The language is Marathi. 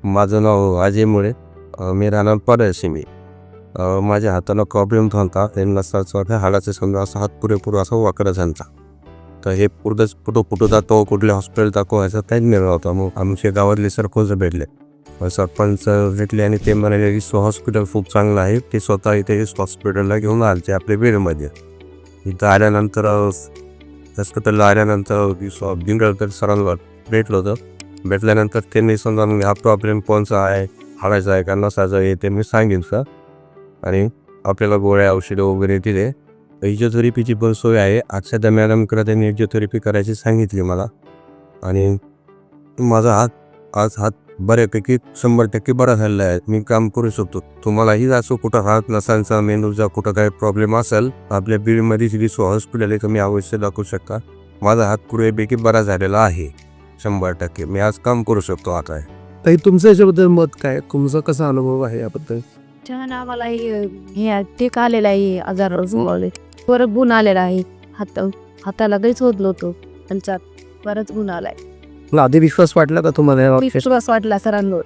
माझं नाव अजय मुळे. मी राहणार पडळशी. माझ्या हाताला प्रॉब्लेम झाला. ते नसाचा हाडाचा समजा असा हात पुरेपूर असा वाकडा झाला. तर हे कुठं जातो, कुठल्या हॉस्पिटल दाखवायचं काहीच मिळत नव्हतं. मग आमच्या गावातले सरपंच भेटले. सरपंच भेटले आणि ते म्हणाले की हॉस्पिटल खूप चांगलं आहे. ते स्वतः इथे हॉस्पिटलला घेऊन आले आपल्या बीडमध्ये. इथं आल्यानंतर हॉस्पिटलला आल्यानंतर बिंगळकर सरांवर भेटलं होतं. भेटल्यानंतर त्यांनी समजा हा प्रॉब्लेम कोणचा आहे, हाडाचा आहे का नसाचा आहे ते मी सांगितलं आणि आपल्याला गोळ्या औषधं वगैरे दिले. फिजिओथेरपीची पण सोय आहे. अक्षता मॅडमकडे त्यांनी फिजिओथेरपी करायची सांगितली मला. आणि माझा हात बऱ्यापैकी 100% बरा झालेला आहे. मी काम करू शकतो. तुम्हालाही असं कुठं हात नसांचा मेंदूचा कुठं काही प्रॉब्लेम असेल आपल्या बीडमध्ये जी हॉस्पिटल आहे तुम्ही अवश्य दाखवू शकता. माझा हात पुरेपैकी बरा झालेला आहे 100%. मी आज काम करू शकतो आता. ताई तुमचं याच्याबद्दल मत काय? तुमचा कसा अनुभव आहे याबद्दल? छान आम्हाला हे टेक आलेला आहे, आजार परत गुण आलेला आहे. हाताला काहीच होत नव्हतं त्यांचा परत गुण आलाय. मला आधी विश्वास वाटला का तुम्हाला या बाबतीत? विश्वास वाटला सरांवर.